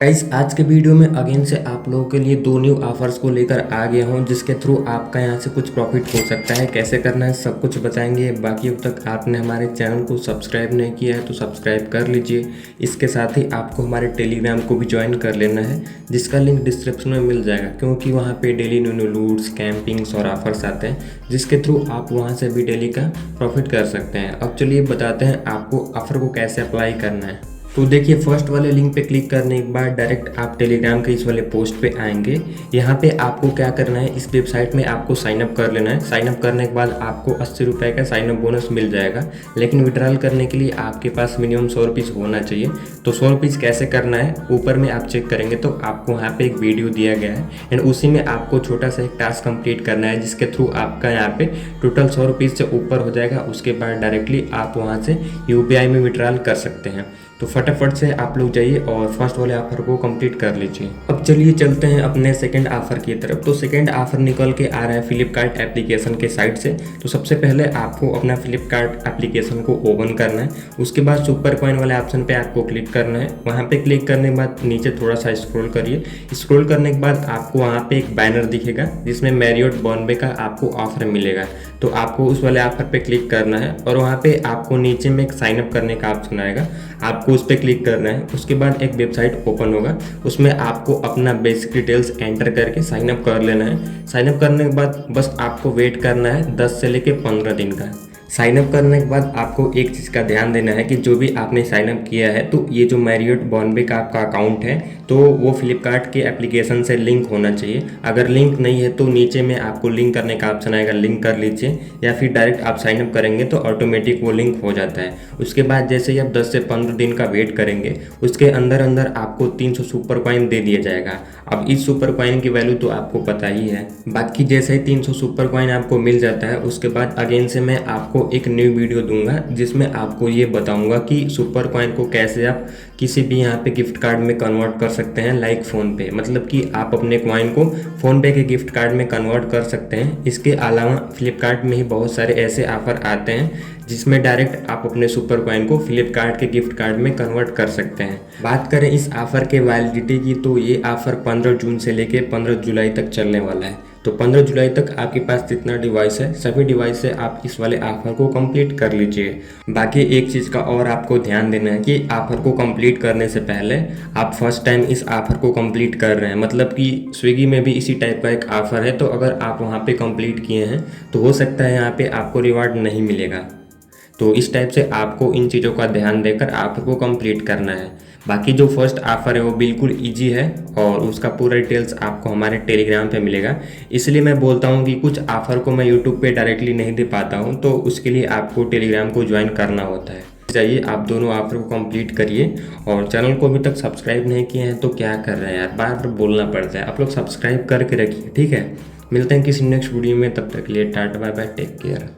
Guys आज के video में अगेन से आप लोगों के लिए दो न्यू ऑफर्स को लेकर आ गया हूं जिसके थ्रू आपका यहां से कुछ प्रॉफिट हो सकता है। कैसे करना है सब कुछ बताएंगे। बाकी अब तक आपने हमारे चैनल को सब्सक्राइब नहीं किया है तो सब्सक्राइब कर लीजिए। इसके साथ ही आपको हमारे टेलीग्राम को भी ज्वाइन कर लेना है जिसका लिंक डिस्क्रिप्शन में मिल जाएगा, क्योंकि वहाँ पर डेली न्यू न्यू लूट्स, कैंपिंग्स और ऑफर्स आते हैं जिसके थ्रू आप वहाँ से भी डेली का प्रॉफिट कर सकते हैं। अब चलिए बताते हैं आपको ऑफर को कैसे अप्लाई करना है। तो देखिए, फर्स्ट वाले लिंक पे क्लिक करने के बाद डायरेक्ट आप टेलीग्राम के इस वाले पोस्ट पे आएंगे। यहाँ पे आपको क्या करना है, इस वेबसाइट में आपको साइन अप कर लेना है। साइन अप करने के बाद आपको 80 रुपये का साइन अप बोनस मिल जाएगा, लेकिन विड्रॉल करने के लिए आपके पास मिनिमम 100 रुपीज़ होना चाहिए। तो 100 रुपीज़ कैसे करना है, ऊपर में आप चेक करेंगे तो आपको यहाँ पे एक वीडियो दिया गया है एंड उसी में आपको छोटा सा एक टास्क कंप्लीट करना है जिसके थ्रू आपका यहाँ पे टोटल 100 रुपीज़ से ऊपर हो जाएगा। उसके बाद डायरेक्टली आप वहाँ से UPI में विड्रॉल कर सकते हैं। तो फटाफट से आप लोग जाइए और फर्स्ट वाले ऑफर को कंप्लीट कर लीजिए। अब चलिए चलते हैं अपने सेकंड ऑफर की तरफ। तो सेकंड ऑफर निकल के आ रहा है फ्लिपकार्ट एप्लीकेशन के साइट से। तो सबसे पहले आपको अपना फ्लिपकार्ट एप्लीकेशन को ओपन करना है। उसके बाद सुपर कॉइन वाले ऑप्शन पे आपको क्लिक करना है। वहाँ पे क्लिक करने के बाद नीचे थोड़ा सा स्क्रॉल करिए। स्क्रॉल करने के बाद आपको वहाँ पे एक बैनर दिखेगा जिसमें मैरियट बॉम्बे का आपको ऑफर मिलेगा। तो आपको उस वाले ऑफर पे क्लिक करना है और वहाँ पे आपको नीचे में एक साइन अप करने का ऑप्शन आएगा, आपको उस पर क्लिक करना है। उसके बाद एक वेबसाइट ओपन होगा, उसमें आपको अपना बेसिक डिटेल्स एंटर करके साइन अप कर लेना है। साइन अप करने के बाद बस आपको वेट करना है 10 से लेके 15 दिन का। साइन अप करने के बाद आपको एक चीज़ का ध्यान देना है कि जो भी आपने साइन अप किया है, तो ये जो मैरियट बॉम्बे का आपका अकाउंट है तो वो फ्लिपकार्ट के एप्लीकेशन से लिंक होना चाहिए। अगर लिंक नहीं है तो नीचे में आपको लिंक करने का ऑप्शन आएगा, लिंक कर लीजिए, या फिर डायरेक्ट आप साइन अप करेंगे तो ऑटोमेटिक वो लिंक हो जाता है। उसके बाद जैसे ही आप 10 से 15 दिन का वेट करेंगे, उसके अंदर अंदर आपको 300 सुपर कॉइन दे दिया जाएगा। अब इस सुपर कॉइन की वैल्यू तो आपको पता ही है। बाकी जैसे ही 300 सुपर कॉइन आपको मिल जाता है, उसके बाद अगेन से मैं आपको एक न्यू वीडियो दूंगा जिसमें आपको ये बताऊंगा कि सुपर कॉइन को कैसे आप किसी भी यहाँ पे गिफ्ट कार्ड में कन्वर्ट कर सकते हैं, लाइक फ़ोन पे। मतलब कि आप अपने कॉइन को फ़ोन पे के गिफ्ट कार्ड में कन्वर्ट कर सकते हैं। इसके अलावा फ्लिपकार्ट में ही बहुत सारे ऐसे ऑफर आते हैं जिसमें डायरेक्ट आप अपने सुपर कॉइन को फ्लिपकार्ट के गिफ्ट कार्ड में कन्वर्ट कर सकते हैं। बात करें इस ऑफर के वैलिडिटी की, तो ये ऑफर 15 जून से लेके 15 जुलाई तक चलने वाला है। तो 15 जुलाई तक आपके पास जितना डिवाइस है, सभी डिवाइस से आप इस वाले ऑफर को कंप्लीट कर लीजिए। बाकी एक चीज़ का और आपको ध्यान देना है कि ऑफर को कंप्लीट करने से पहले आप फर्स्ट टाइम इस ऑफर को कंप्लीट कर रहे हैं, मतलब कि स्विगी में भी इसी टाइप का एक ऑफर है। तो अगर आप वहाँ पे कंप्लीट किए हैं तो हो सकता है यहाँ पे आपको रिवार्ड नहीं मिलेगा। तो इस टाइप से आपको इन चीज़ों का ध्यान देकर ऑफर को कंप्लीट करना है। बाकी जो फर्स्ट ऑफर है वो बिल्कुल इजी है और उसका पूरा डिटेल्स आपको हमारे टेलीग्राम पे मिलेगा। इसलिए मैं बोलता हूँ कि कुछ ऑफर को मैं यूट्यूब पे डायरेक्टली नहीं दे पाता हूँ, तो उसके लिए आपको टेलीग्राम को ज्वाइन करना होता है। चाहिए आप दोनों ऑफर को कंप्लीट करिए और चैनल को अभी तक सब्सक्राइब नहीं किए हैं तो क्या कर रहे हैं यार, बार बार बोलना पड़ता है। आप लोग सब्सक्राइब करके रखिए, ठीक है। मिलते हैं किसी नेक्स्ट वीडियो में, तब तक के लिए tata bye bye, take care.